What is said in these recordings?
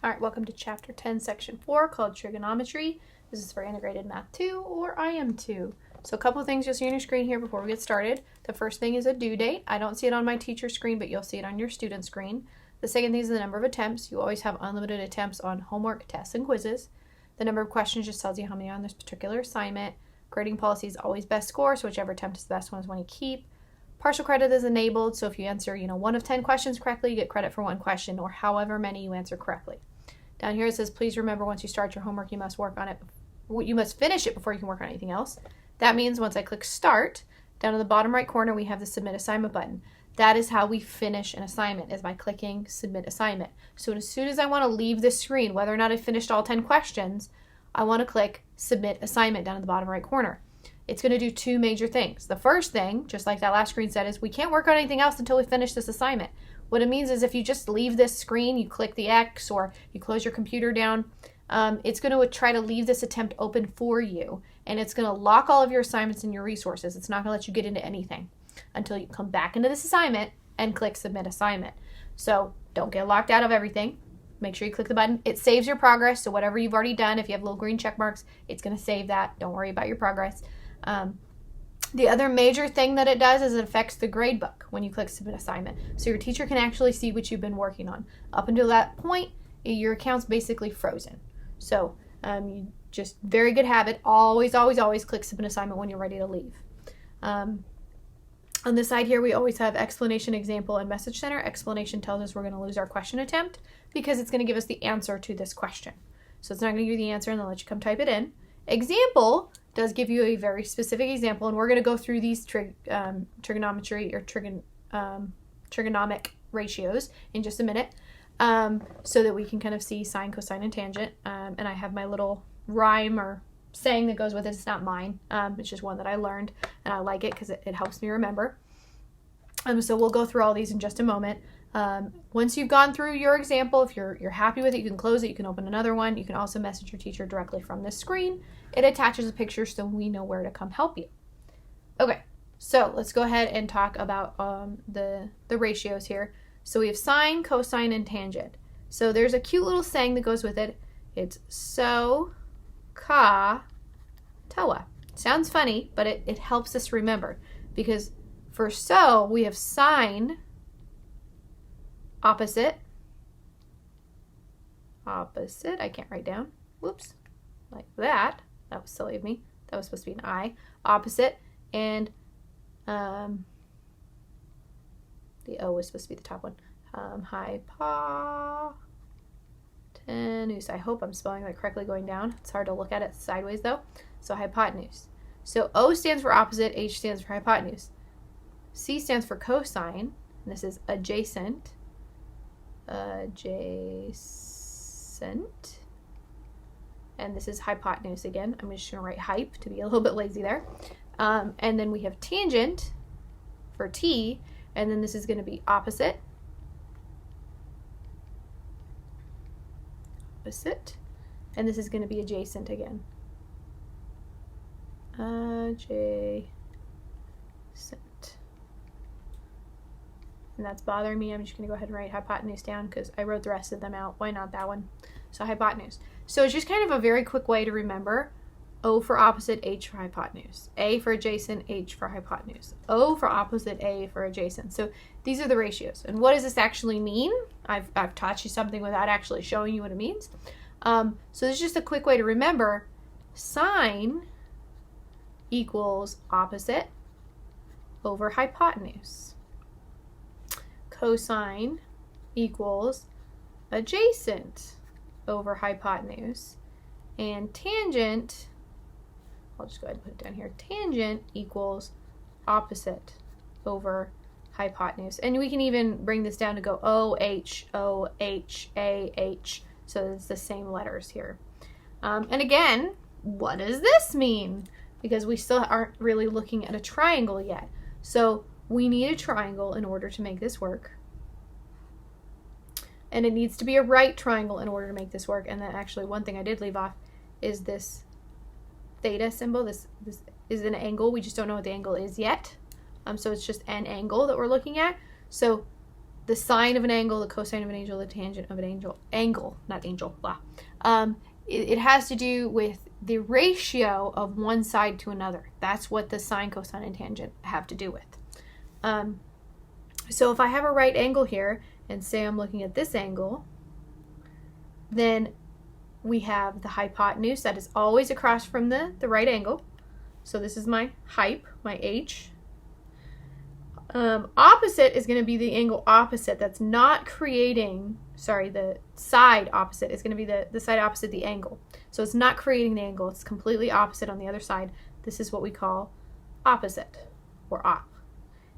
All right, welcome to Chapter 10, Section 4, called Trigonometry. This is for Integrated Math 2 or IM 2. So a couple of things you'll see on your screen here before we get started. The first thing is a due date. I don't see it on my teacher screen, but you'll see it on your student screen. The second thing is the number of attempts. You always have unlimited attempts on homework, tests, and quizzes. The number of questions just tells you how many are on this particular assignment. Grading policy is always best score, so whichever attempt is the best one is one you keep. Partial credit is enabled, so if you answer, 1 of 10 questions correctly, you get credit for one question, or however many you answer correctly. Down here it says, please remember once you start your homework, you must work on it. You must finish it before you can work on anything else. That means once I click start, down in the bottom right corner, we have the submit assignment button. That is how we finish an assignment, is by clicking submit assignment. So as soon as I want to leave this screen, whether or not I finished all 10 questions, I want to click submit assignment down in the bottom right corner. It's going to do two major things. The first thing, just like that last screen said, is we can't work on anything else until we finish this assignment. What it means is if you just leave this screen, you click the X or you close your computer down, it's going to try to leave this attempt open for you, and it's going to lock all of your assignments and your resources. It's not going to let you get into anything until you come back into this assignment and click submit assignment. So don't get locked out of everything. Make sure you click the button. It saves your progress, so whatever you've already done, if you have little green check marks, it's going to save that. Don't worry about your progress. The other major thing that it does is it affects the grade book when you click submit assignment. So your teacher can actually see what you've been working on. Up until that point, your account's basically frozen. So you just, very good habit, always click submit assignment when you're ready to leave. On this side here, we always have explanation, example, and message center. Explanation tells us we're going to lose our question attempt because it's going to give us the answer to this question. So it's not going to give you the answer and then let you come type it in. Example does give you a very specific example, and we're going to go through these trigonometry or trigonomic ratios in just a minute, so that we can kind of see sine, cosine, and tangent. And I have my little rhyme or saying that goes with it. It's not mine. It's just one that I learned, and I like it because it helps me remember. So we'll go through all these in just a moment. Once you've gone through your example, if you're happy with it, you can close it, you can open another one. You can also message your teacher directly from this screen. It attaches a picture so we know where to come help you. Okay, so let's go ahead and talk about the ratios here. So we have sine, cosine, and tangent. So there's a cute little saying that goes with it. It's so, ka, toa. Sounds funny, but it helps us remember, because for so, we have sine, opposite, I can't write down, whoops, like that. That was silly of me. That was supposed to be an I. Opposite, and the O was supposed to be the top one. Hypotenuse. I hope I'm spelling that correctly going down. It's hard to look at it sideways though. So hypotenuse. So O stands for opposite, H stands for hypotenuse. C stands for cosine, and this is adjacent. And this is hypotenuse again. I'm just going to write hype to be a little bit lazy there. And then we have tangent for T, and then this is going to be opposite, and this is going to be adjacent again. Adjacent. And that's bothering me. I'm just going to go ahead and write hypotenuse down because I wrote the rest of them out. Why not that one? So hypotenuse. So it's just kind of a very quick way to remember. O for opposite, H for hypotenuse. A for adjacent, H for hypotenuse. O for opposite, A for adjacent. So these are the ratios. And what does this actually mean? I've taught you something without actually showing you what it means. So it's just a quick way to remember. Sine equals opposite over hypotenuse. Cosine equals adjacent over hypotenuse, and tangent, I'll just go ahead and put it down here, tangent equals opposite over hypotenuse. And we can even bring this down to go OH, OH, AH, so it's the same letters here. And again, what does this mean? Because we still aren't really looking at a triangle yet. So we need a triangle in order to make this work. And it needs to be a right triangle in order to make this work. And then actually one thing I did leave off is this theta symbol. This is an angle. We just don't know what the angle is yet. So it's just an angle that we're looking at. So the sine of an angle, the cosine of an angle, the tangent of an angle, not angel, blah. It has to do with the ratio of one side to another. That's what the sine, cosine, and tangent have to do with. So if I have a right angle here, and say I'm looking at this angle, then we have the hypotenuse that is always across from the right angle. So this is my hype, my h. Opposite is going to be the angle opposite that's not creating, sorry, the side opposite is going to be the side opposite the angle. So it's not creating the angle, it's completely opposite on the other side. This is what we call opposite, or op.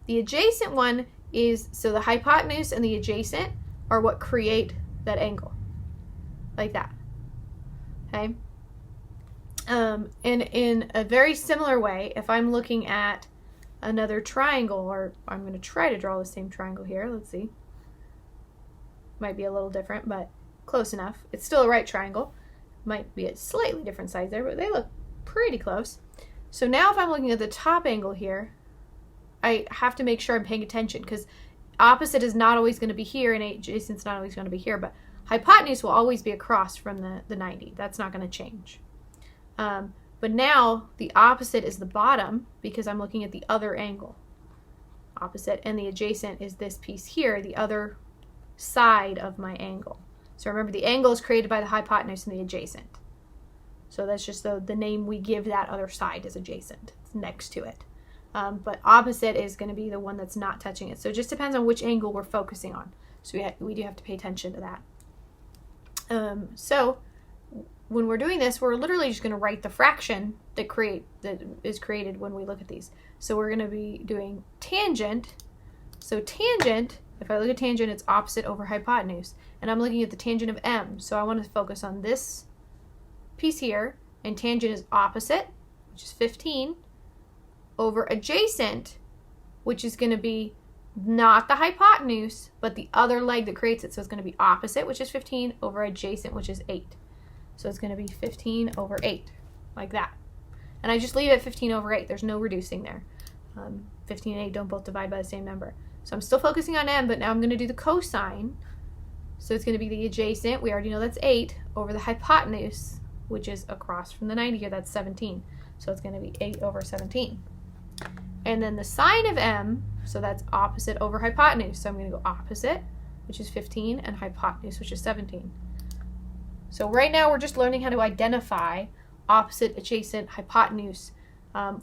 The adjacent one is, so the hypotenuse and the adjacent are what create that angle, like that, okay? And in a very similar way, if I'm looking at another triangle, or I'm going to try to draw the same triangle here. Let's see. Might be a little different, but close enough. It's still a right triangle. Might be a slightly different size there, but they look pretty close. So now if I'm looking at the top angle here, I have to make sure I'm paying attention, because opposite is not always going to be here and adjacent's not always going to be here, but hypotenuse will always be across from the 90. That's not going to change. But now the opposite is the bottom, because I'm looking at the other angle. Opposite, and the adjacent is this piece here, the other side of my angle. So remember, the angle is created by the hypotenuse and the adjacent. So that's just the name we give that other side is adjacent. It's next to it. But opposite is going to be the one that's not touching it. So it just depends on which angle we're focusing on. So we do have to pay attention to that. So when we're doing this, we're literally just going to write the fraction that is created when we look at these. So we're going to be doing tangent. So tangent, if I look at tangent, it's opposite over hypotenuse. And I'm looking at the tangent of m. So I want to focus on this piece here. And tangent is opposite, which is 15, over adjacent, which is going to be not the hypotenuse, but the other leg that creates it. So it's going to be opposite, which is 15, over adjacent, which is 8. So it's going to be 15 over 8, like that. And I just leave it at 15 over 8. There's no reducing there. 15 and 8 don't both divide by the same number. So I'm still focusing on m, but now I'm going to do the cosine. So it's going to be the adjacent, we already know that's 8, over the hypotenuse, which is across from the 90 here, that's 17. So it's going to be 8 over 17. And then the sine of m, so that's opposite over hypotenuse. So I'm going to go opposite, which is 15, and hypotenuse, which is 17. So right now we're just learning how to identify opposite, adjacent, hypotenuse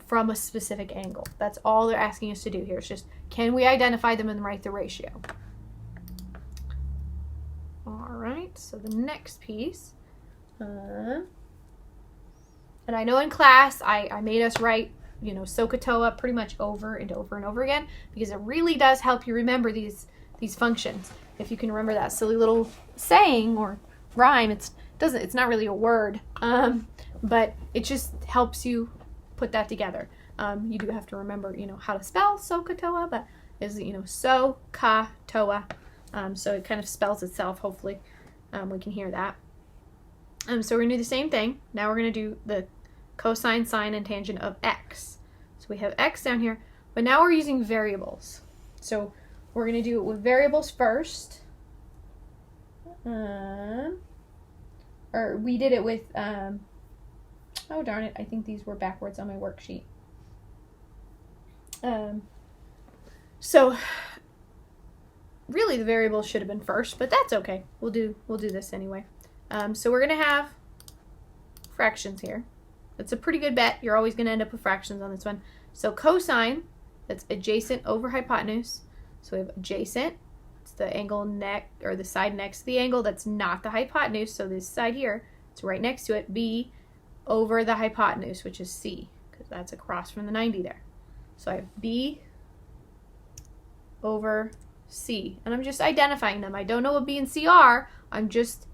from a specific angle. That's all they're asking us to do here. It's just, can we identify them and write the ratio? All right, so the next piece. And I know in class I made us write, SOHCAHTOA pretty much over and over and over again, because it really does help you remember these functions. If you can remember that silly little saying or rhyme, it's not really a word, but it just helps you put that together. You do have to remember, how to spell SOHCAHTOA, but is SOHCAHTOA. So it kind of spells itself. Hopefully, we can hear that. So we're gonna do the same thing. Now we're gonna do the cosine, sine, and tangent of x. So we have x down here, but now we're using variables. So we're gonna do it with variables first. Or we did it with, oh darn it, I think these were backwards on my worksheet. So really the variables should have been first, but that's okay. We'll do this anyway. So we're gonna have fractions here. That's a pretty good bet. You're always gonna end up with fractions on this one. So cosine, that's adjacent over hypotenuse. So we have adjacent. It's the angle or the side next to the angle that's not the hypotenuse. So this side here, it's right next to it, b over the hypotenuse, which is c, because that's across from the 90 there. So I have b over c, and I'm just identifying them. I don't know what b and c are. I'm just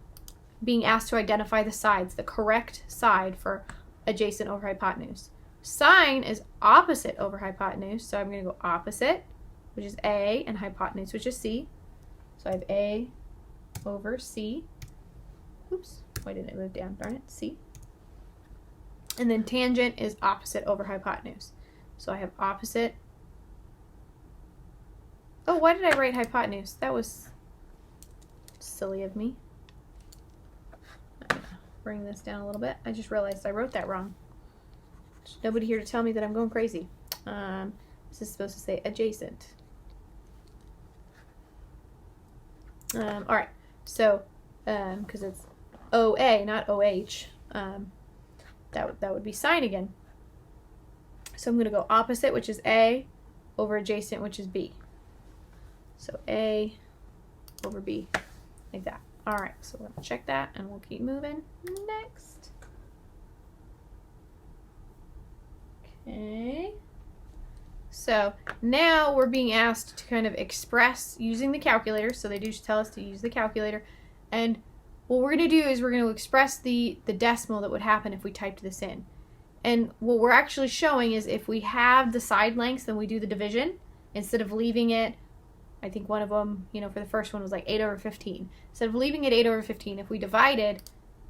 being asked to identify the sides, the correct side for adjacent over hypotenuse. Sine is opposite over hypotenuse, so I'm going to go opposite, which is a, and hypotenuse, which is c. So I have a over c. Oops, why didn't it move down? Darn it, c. And then tangent is opposite over hypotenuse. So I have opposite Oh, why did I write hypotenuse? That was silly of me. I'm gonna bring this down a little bit. I just realized I wrote that wrong. There's nobody here to tell me that I'm going crazy. This is supposed to say adjacent. All right, so because it's OA, not OH, that would be sine again. So I'm going to go opposite, which is A, over adjacent, which is B. So A over B, like that. All right, so we're going to check that, and we'll keep moving. Next. Okay. So now we're being asked to kind of express using the calculator. So they do tell us to use the calculator. And what we're going to do is we're going to express the decimal that would happen if we typed this in. And what we're actually showing is if we have the side lengths, then we do the division instead of leaving it. I think one of them, you know, for the first one was like 8 over 15. Instead of leaving it 8 over 15, if we divided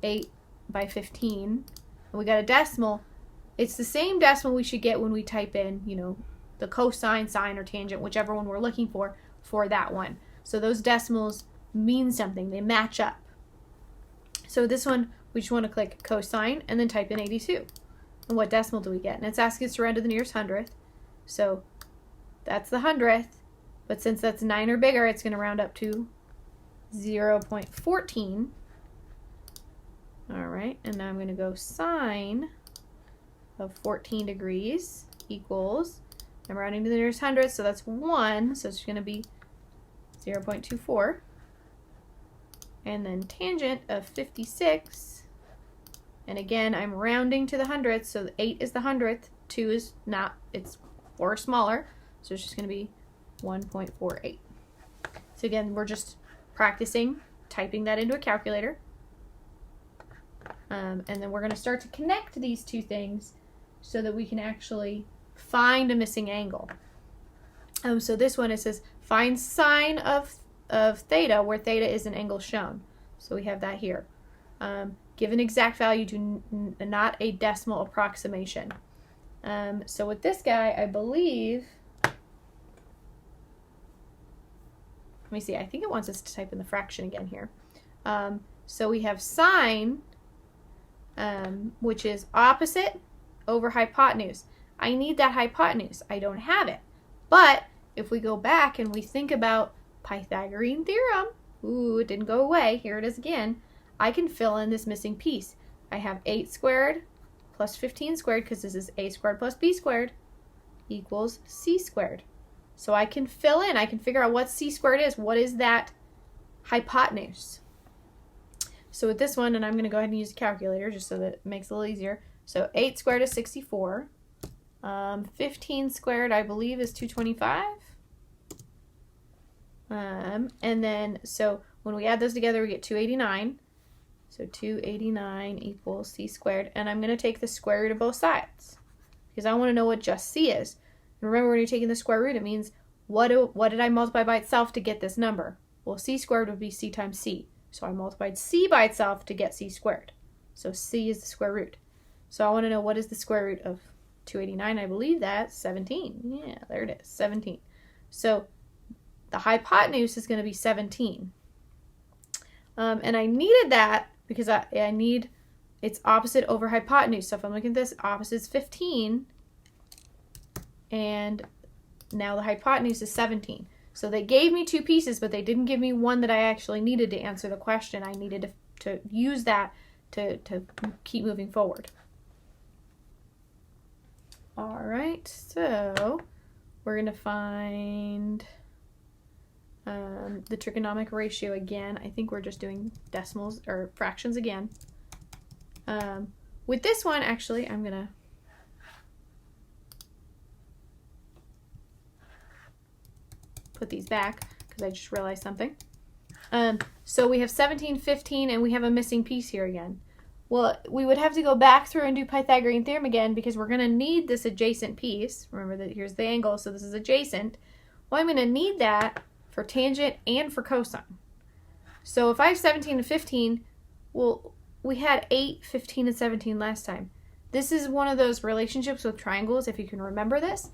8 by 15 and we got a decimal, it's the same decimal we should get when we type in, you know, the cosine, sine, or tangent, whichever one we're looking for that one. So those decimals mean something. They match up. So this one, we just want to click cosine and then type in 82. And what decimal do we get? And it's asking us to round to the nearest hundredth. So that's the hundredth. But since that's 9 or bigger, it's going to round up to 0.14. All right, and now I'm going to go sine of 14 degrees equals, I'm rounding to the nearest hundredth, so that's 1, so it's going to be 0.24. And then tangent of 56, and again, I'm rounding to the hundredth, so 8 is the hundredth, 2 is not, it's 4 smaller, so it's just going to be 1.48. So again, we're just practicing typing that into a calculator. And then we're going to start to connect these two things so that we can actually find a missing angle. So this one, it says find sine of theta where theta is an angle shown. So we have that here. Give an exact value to not a decimal approximation. So with this guy, I believe, let me see, I think it wants us to type in the fraction again here. So we have sine, which is opposite over hypotenuse. I need that hypotenuse. I don't have it. But if we go back and we think about Pythagorean Theorem, ooh, it didn't go away, here it is again, I can fill in this missing piece. I have 8 squared plus 15 squared, because this is a squared plus b squared, equals c squared. So I can fill in, I can figure out what c squared is. What is that hypotenuse? So with this one, and I'm going to go ahead and use a calculator just so that it makes it a little easier. So 8 squared is 64. 15 squared, I believe, is 225. And then, so when we add those together, we get 289. So 289 equals c squared. And I'm going to take the square root of both sides because I want to know what just c is. And remember, when you're taking the square root, it means what did I multiply by itself to get this number? Well, c squared would be c times c. So I multiplied c by itself to get c squared. So c is the square root. So I want to know what is the square root of 289. I believe that's 17. Yeah, there it is, 17. So the hypotenuse is going to be 17. And I needed that because I need its opposite over hypotenuse. So if I'm looking at this, opposite is 15. And now the hypotenuse is 17. So they gave me two pieces, but they didn't give me one that I actually needed to answer the question. I needed to use that to keep moving forward. All right, so we're going to find the trigonometric ratio again. I think we're just doing decimals or fractions again. With this one, actually, I'm going to put these back because I just realized something. So we have 17, 15, and we have a missing piece here again. Well, we would have to go back through and do Pythagorean Theorem again because we're going to need this adjacent piece. Remember that here's the angle, so this is adjacent. Well, I'm going to need that for tangent and for cosine. So if I have 17 and 15, well, we had 8, 15, and 17 last time. This is one of those relationships with triangles, if you can remember this.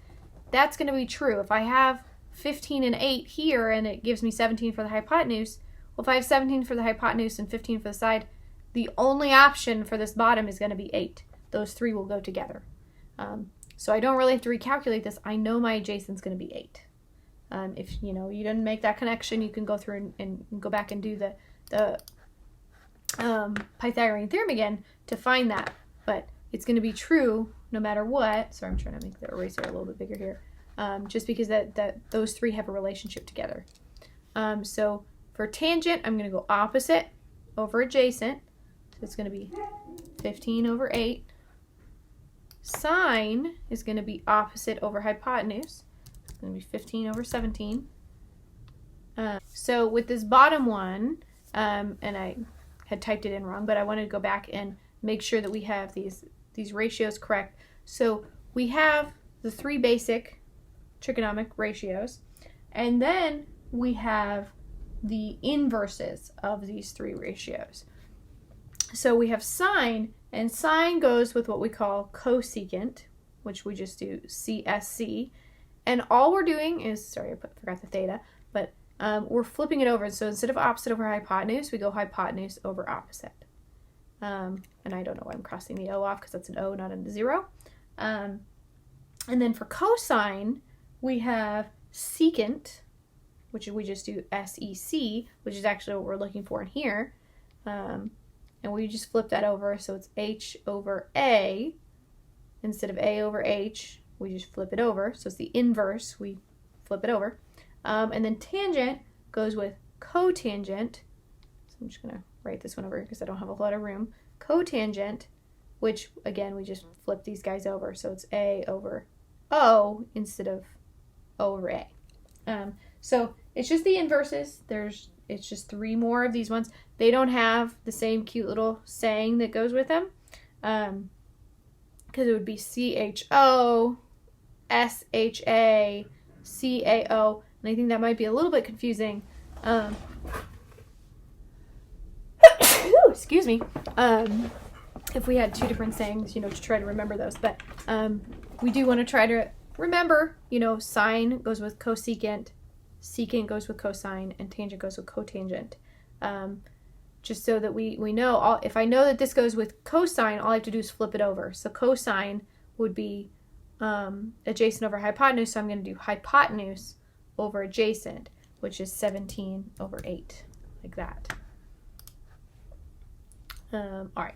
That's going to be true. If I have 15 and 8 here, and it gives me 17 for the hypotenuse. Well, if I have 17 for the hypotenuse and 15 for the side, the only option for this bottom is going to be 8. Those three will go together. So I don't really have to recalculate this. I know my adjacent is going to be 8. If you didn't make that connection, you can go through and go back and do the Pythagorean Theorem again to find that. But it's going to be true no matter what. Sorry, I'm trying to make the eraser a little bit bigger here. Just because that those three have a relationship together. So for tangent, I'm going to go opposite over adjacent. So it's going to be 15 over 8. Sine is going to be opposite over hypotenuse. It's going to be 15 over 17. So with this bottom one, and I had typed it in wrong, but I wanted to go back and make sure that we have these ratios correct. So we have the three basic trigonometric ratios, and then we have the inverses of these three ratios. So we have sine, and sine goes with what we call cosecant, which we just do CSC. And all we're doing is, sorry, I forgot the theta, but we're flipping it over. So instead of opposite over hypotenuse, we go hypotenuse over opposite. And I don't know why I'm crossing the O off, because that's an O, not a 0. And then for cosine, we have secant, which we just do SEC, which is actually what we're looking for in here. And we just flip that over, so it's H over A. Instead of A over H, we just flip it over. So it's the inverse, we flip it over. And then tangent goes with cotangent. So I'm just going to write this one over because I don't have a lot of room. Cotangent, which again, we just flip these guys over. So it's A over O instead of O over A. So it's just the inverses. It's just three more of these ones. They don't have the same cute little saying that goes with them. Because it would be CHO, SHA, CAO. And I think that might be a little bit confusing. Excuse me. If we had two different sayings, to try to remember those. But we do want to try to remember, sine goes with cosecant, secant goes with cosine, and tangent goes with cotangent. Just so that we know, if I know that this goes with cosine, all I have to do is flip it over. So cosine would be adjacent over hypotenuse, so I'm going to do hypotenuse over adjacent, which is 17 over 8, like that. All right,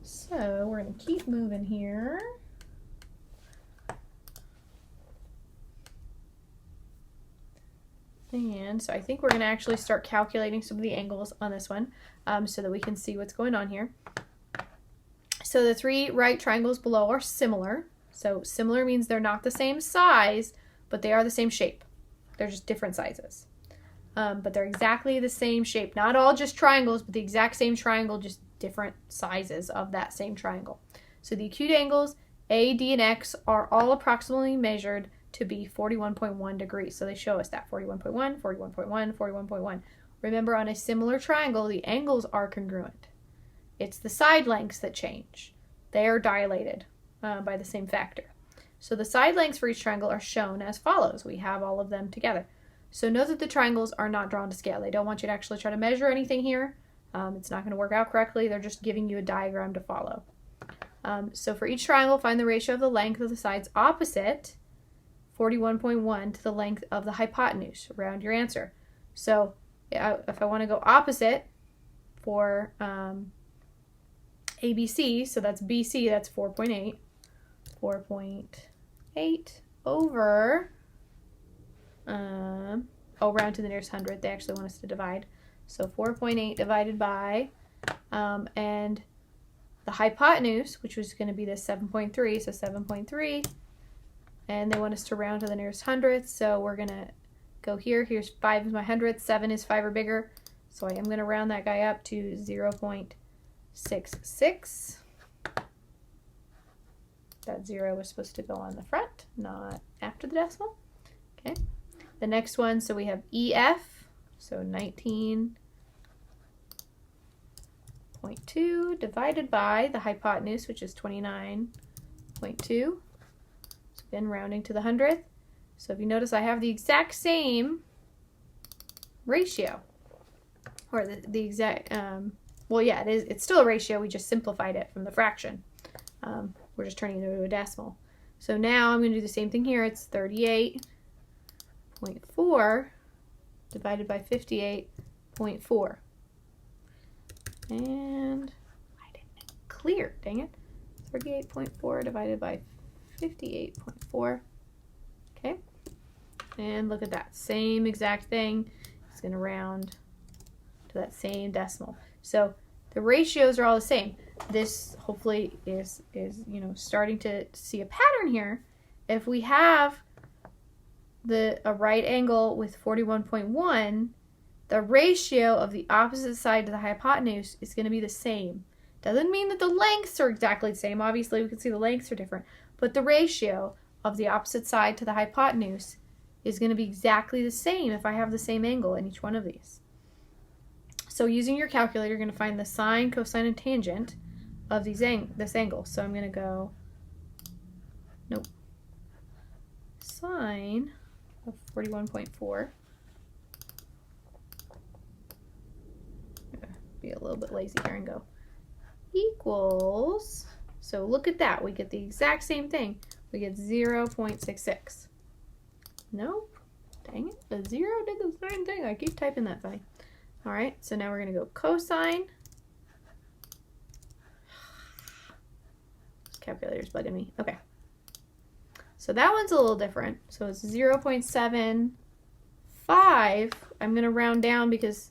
so we're going to keep moving here. And so I think we're going to actually start calculating some of the angles on this one so that we can see what's going on here. So the three right triangles below are similar. So similar means they're not the same size, but they are the same shape. They're just different sizes. But they're exactly the same shape. Not all just triangles, but the exact same triangle, just different sizes of that same triangle. So the acute angles A, D, and X are all approximately measured to be 41.1 degrees. So they show us that 41.1, 41.1, 41.1. Remember, on a similar triangle, the angles are congruent. It's the side lengths that change. They are dilated by the same factor. So the side lengths for each triangle are shown as follows. We have all of them together. So know that the triangles are not drawn to scale. They don't want you to actually try to measure anything here. It's not going to work out correctly. They're just giving you a diagram to follow. So for each triangle, find the ratio of the length of the sides opposite 41.1 to the length of the hypotenuse. Round your answer. So if I want to go opposite for ABC, so that's BC, that's 4.8. 4.8 over, round to the nearest hundredth. They actually want us to divide. So 4.8 divided by, and the hypotenuse, which was going to be this 7.3, so 7.3. And they want us to round to the nearest hundredth, so we're going to go here. Here's 5 is my hundredth, 7 is 5 or bigger. So I am going to round that guy up to 0.66. That 0 was supposed to go on the front, not after the decimal. Okay. The next one, so we have EF, so 19.2 divided by the hypotenuse, which is 29.2. Again, rounding to the hundredth. So if you notice, I have the exact same ratio, or the exact, well, yeah, it's still a ratio. We just simplified it from the fraction. We're just turning it into a decimal. So now I'm going to do the same thing here. It's 38.4 divided by 58.4. And I didn't clear, dang it. 38.4 divided by 58.4. Okay. And look at that. Same exact thing. It's going to round to that same decimal. So the ratios are all the same. This hopefully is starting to see a pattern here. If we have a right angle with 41.1, the ratio of the opposite side to the hypotenuse is going to be the same. Doesn't mean that the lengths are exactly the same. Obviously, we can see the lengths are different, but the ratio of the opposite side to the hypotenuse is going to be exactly the same if I have the same angle in each one of these. So using your calculator, you're going to find the sine, cosine, and tangent of this angle. So I'm going to go, sine of 41.4. Be a little bit lazy here and go equals, so look at that, we get the exact same thing. We get 0.66. Nope, dang it, the 0 did the same thing. I keep typing that funny. All right, so now we're going to go cosine. This calculator's bugging me. Okay, so that one's a little different. So it's 0.75. I'm going to round down because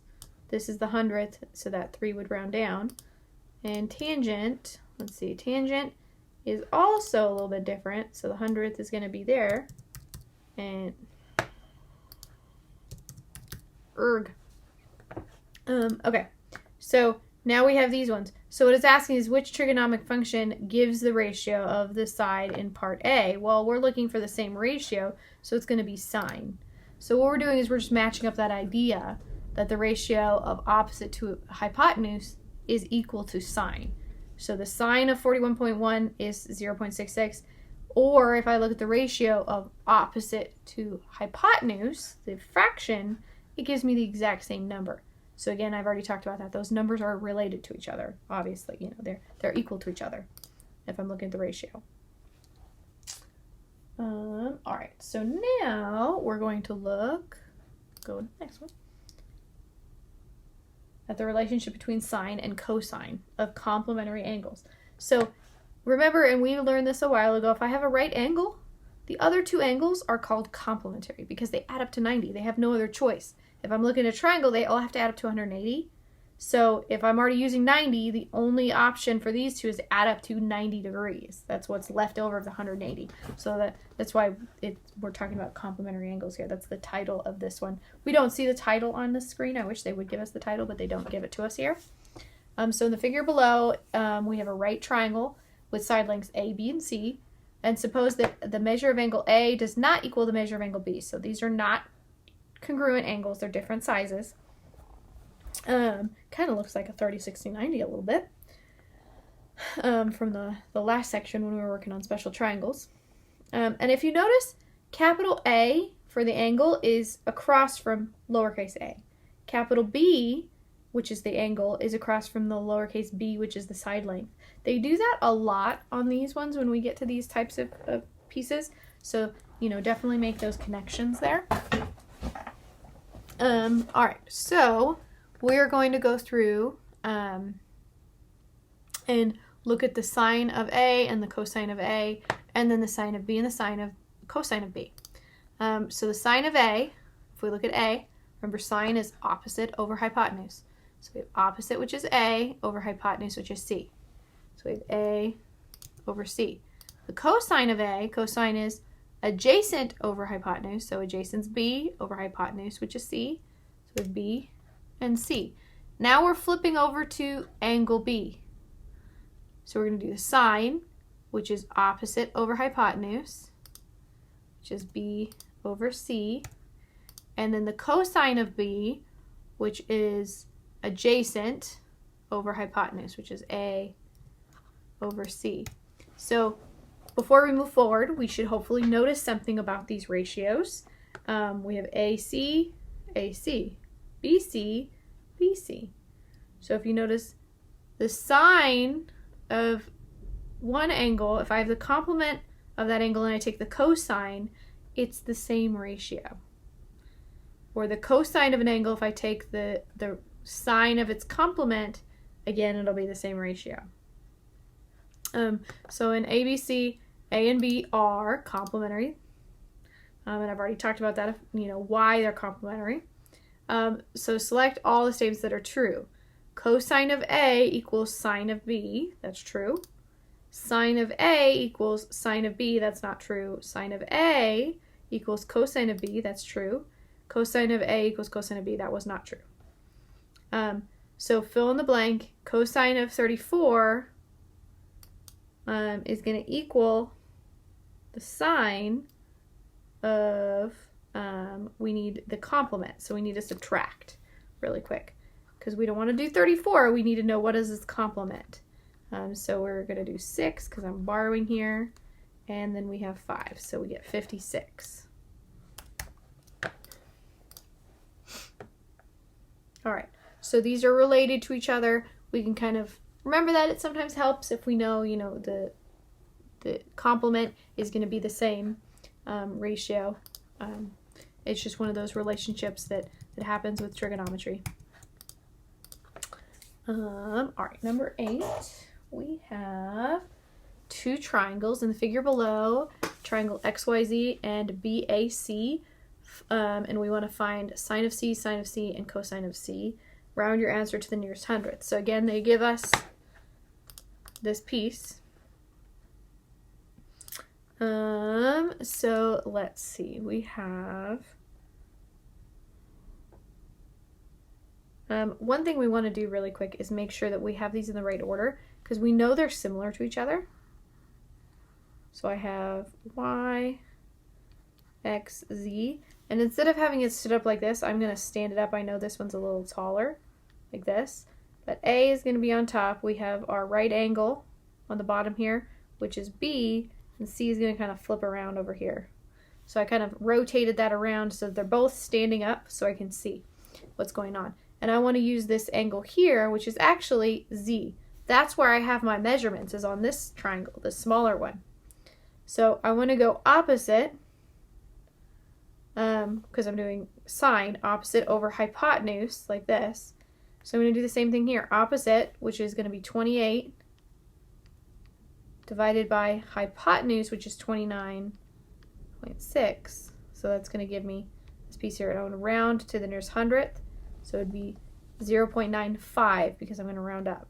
this is the 100th, so that 3 would round down. And tangent, let's see, tangent is also a little bit different. So the 100th is going to be there. And okay, so now we have these ones. So what it's asking is which trigonometric function gives the ratio of the side in part A? Well, we're looking for the same ratio, so it's going to be sine. So what we're doing is we're just matching up that idea that the ratio of opposite to hypotenuse is equal to sine. So the sine of 41.1 is 0.66, or if I look at the ratio of opposite to hypotenuse, the fraction, it gives me the exact same number. So again, I've already talked about that. Those numbers are related to each other. Obviously, they're equal to each other if I'm looking at the ratio. All right, so now we're going to go to the next one, at the relationship between sine and cosine of complementary angles. So remember, and we learned this a while ago, if I have a right angle, the other two angles are called complementary because they add up to 90. They have no other choice. If I'm looking at a triangle, they all have to add up to 180. So if I'm already using 90, the only option for these two is to add up to 90 degrees. That's what's left over of the 180. So that's why we're talking about complementary angles here. That's the title of this one. We don't see the title on the screen. I wish they would give us the title, but they don't give it to us here. So in the figure below, we have a right triangle with side lengths A, B, and C. And suppose that the measure of angle A does not equal the measure of angle B. So these are not congruent angles. They're different sizes. Kind of looks like a 30, 60, 90 a little bit from the last section when we were working on special triangles. And if you notice, capital A for the angle is across from lowercase a. Capital B, which is the angle, is across from the lowercase b, which is the side length. They do that a lot on these ones when we get to these types of pieces. So, definitely make those connections there. All right, so we're going to go through and look at the sine of A and the cosine of A, and then the sine of B and the cosine of B. So the sine of A, if we look at A, remember sine is opposite over hypotenuse. So we have opposite, which is A, over hypotenuse, which is C. So we have A over C. The cosine of A, cosine is adjacent over hypotenuse, so adjacent's B over hypotenuse, which is C. So we have B and C. Now we're flipping over to angle B. So we're going to do the sine, which is opposite over hypotenuse, which is B over C. And then the cosine of B, which is adjacent over hypotenuse, which is A over C. So before we move forward, we should hopefully notice something about these ratios. We have AC, AC, BC, BC. So if you notice the sine of one angle, if I have the complement of that angle and I take the cosine, it's the same ratio. Or the cosine of an angle, if I take the sine of its complement, again, it'll be the same ratio. So in ABC, A and B are complementary. And I've already talked about that, why they're complementary. So select all the statements that are true. Cosine of A equals sine of B. That's true. Sine of A equals sine of B. That's not true. Sine of A equals cosine of B. That's true. Cosine of A equals cosine of B. That was not true. So fill in the blank. Cosine of 34 is going to equal the sine of, we need the complement. So we need to subtract really quick. Because we don't want to do 34, we need to know what is its complement. So we're going to do 6 because I'm borrowing here. And then we have 5, so we get 56. All right, so these are related to each other. We can kind of remember that. It sometimes helps if we know, the complement is going to be the same ratio. It's just one of those relationships that happens with trigonometry. All right, number 8, we have two triangles in the figure below, triangle XYZ and BAC, and we want to find sine of C, and cosine of C. Round your answer to the nearest hundredth. So again, they give us this piece. So let's see, we have one thing we want to do really quick is make sure that we have these in the right order, because we know they're similar to each other. So I have Y, X, Z, and instead of having it stood up like this, I'm going to stand it up. I know this one's a little taller, like this, but A is going to be on top. We have our right angle on the bottom here, which is B, and C is going to kind of flip around over here. So I kind of rotated that around so they're both standing up so I can see what's going on. And I want to use this angle here, which is actually Z. That's where I have my measurements, is on this triangle, the smaller one. So I want to go opposite, because I'm doing sine, opposite over hypotenuse, like this. So I'm going to do the same thing here. Opposite, which is going to be 28, divided by hypotenuse, which is 29.6. So that's going to give me this piece here. I want to round to the nearest hundredth. So it would be 0.95 because I'm going to round up.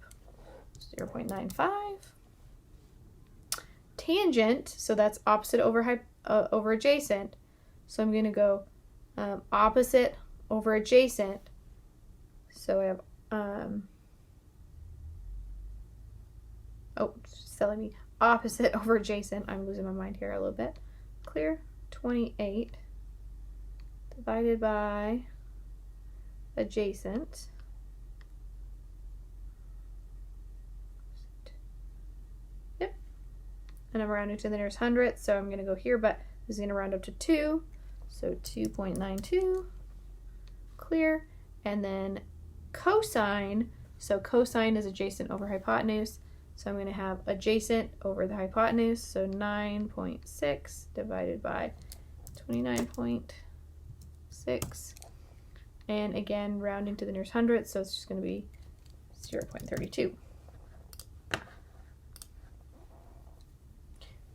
0.95. Tangent, so that's opposite over adjacent. So I'm going to go opposite over adjacent. So I have, it's telling me opposite over adjacent. I'm losing my mind here a little bit. Clear? 28 divided by adjacent. Yep. And I'm rounding to the nearest hundredth, so I'm going to go here, but this is going to round up to 2. So 2.92. Clear. And then cosine. So cosine is adjacent over hypotenuse. So I'm going to have adjacent over the hypotenuse. So 9.6 divided by 29.6. And again, rounding to the nearest hundredth, so it's just going to be 0.32.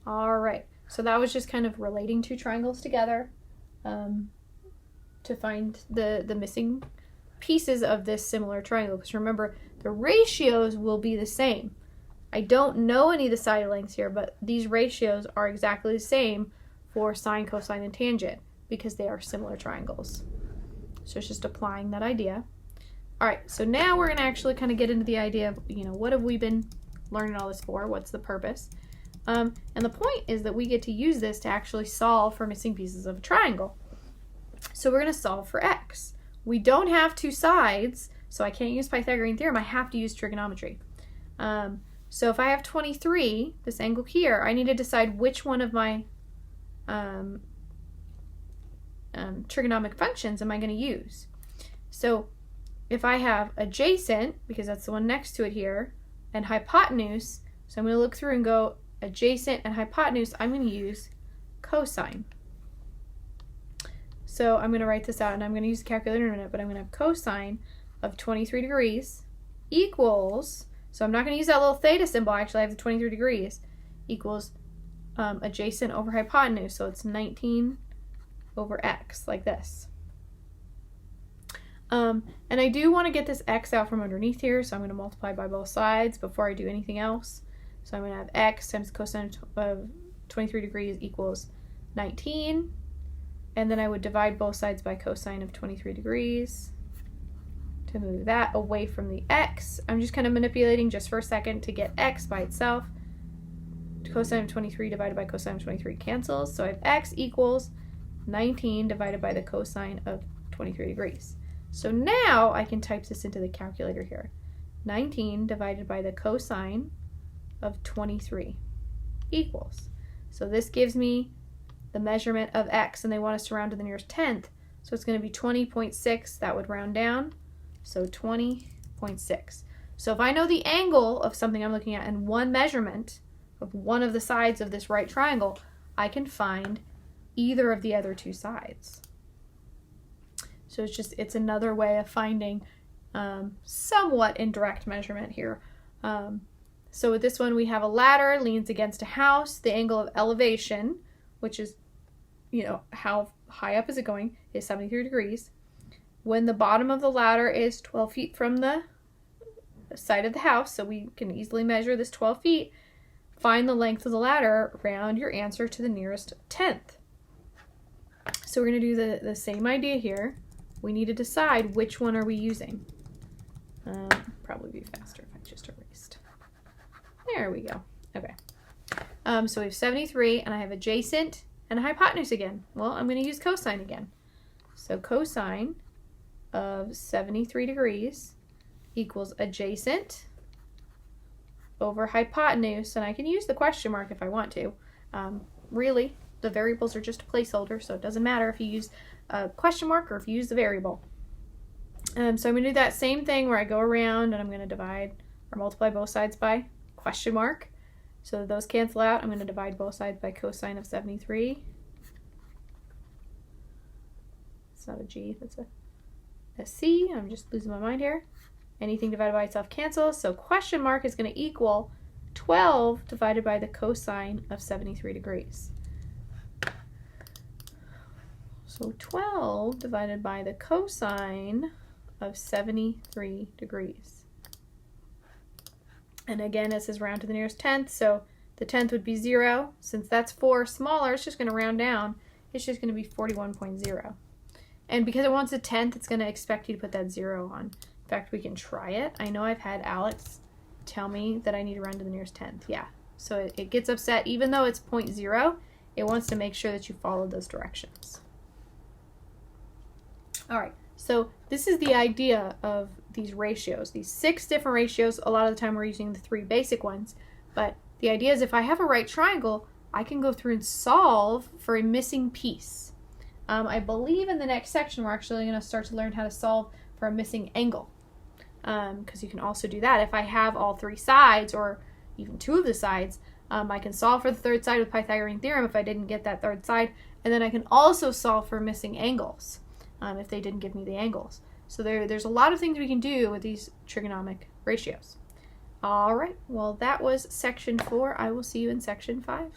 All right, so that was just kind of relating two triangles together to find the missing pieces of this similar triangle. Because remember, the ratios will be the same. I don't know any of the side lengths here, but these ratios are exactly the same for sine, cosine, and tangent because they are similar triangles. So it's just applying that idea. All right, so now we're going to actually kind of get into the idea of, what have we been learning all this for? What's the purpose? And the point is that we get to use this to actually solve for missing pieces of a triangle. So we're going to solve for x. We don't have two sides, so I can't use Pythagorean Theorem. I have to use trigonometry. So if I have 23, this angle here, I need to decide which one of my trigonometric functions am I going to use. So if I have adjacent, because that's the one next to it here, and hypotenuse, so I'm going to look through and go adjacent and hypotenuse, I'm going to use cosine. So I'm going to write this out, and I'm going to use the calculator in a minute, but I'm going to have cosine of 23 degrees equals, so I'm not going to use that little theta symbol, actually I have the 23 degrees, equals adjacent over hypotenuse, so it's 19 over x, like this. And I do want to get this x out from underneath here, so I'm going to multiply by both sides before I do anything else. So I'm going to have x times cosine of 23 degrees equals 19, and then I would divide both sides by cosine of 23 degrees to move that away from the x. I'm just kind of manipulating just for a second to get x by itself. Cosine of 23 divided by cosine of 23 cancels, so I have x equals 19 divided by the cosine of 23 degrees. So now I can type this into the calculator here. 19 divided by the cosine of 23 equals. So this gives me the measurement of x, and they want us to round to the nearest tenth. So it's going to be 20.6. That would round down. So 20.6. So if I know the angle of something I'm looking at and one measurement of one of the sides of this right triangle, I can find either of the other two sides. So it's another way of finding somewhat indirect measurement here. So with this one, we have a ladder leans against a house. The angle of elevation, which is, how high up is it going, is 73 degrees. When the bottom of the ladder is 12 feet from the side of the house, so we can easily measure this 12 feet, find the length of the ladder, round your answer to the nearest tenth. So we're going to do the same idea here. We need to decide which one are we using. Probably be faster if I just erased. There we go. Okay. So we have 73, and I have adjacent and a hypotenuse again. Well, I'm going to use cosine again. So cosine of 73 degrees equals adjacent over hypotenuse, and I can use the question mark if I want to. Really, the variables are just a placeholder, so it doesn't matter if you use a question mark or if you use the variable. So I'm going to do that same thing where I go around and I'm going to divide or multiply both sides by question mark. So those cancel out. I'm going to divide both sides by cosine of 73. It's not a G, that's a C. I'm just losing my mind here. Anything divided by itself cancels. So question mark is going to equal 12 divided by the cosine of 73 degrees. So 12 divided by the cosine of 73 degrees. And again, this is round to the nearest tenth, so the tenth would be 0. Since that's 4 smaller, it's just going to round down. It's just going to be 41.0. And because it wants a tenth, it's going to expect you to put that 0 on. In fact, we can try it. I know I've had Alex tell me that I need to round to the nearest tenth. Yeah, so it gets upset. Even though it's 0.0, it wants to make sure that you follow those directions. All right, so this is the idea of these ratios, these 6 different ratios. A lot of the time we're using the 3 basic ones, but the idea is if I have a right triangle, I can go through and solve for a missing piece. I believe in the next section we're actually going to start to learn how to solve for a missing angle, because you can also do that. If I have all 3 sides or even 2 of the sides, I can solve for the third side with Pythagorean Theorem if I didn't get that third side, and then I can also solve for missing angles. If they didn't give me the angles. So there's a lot of things we can do with these trigonometric ratios. All right, well, that was section 4. I will see you in section 5.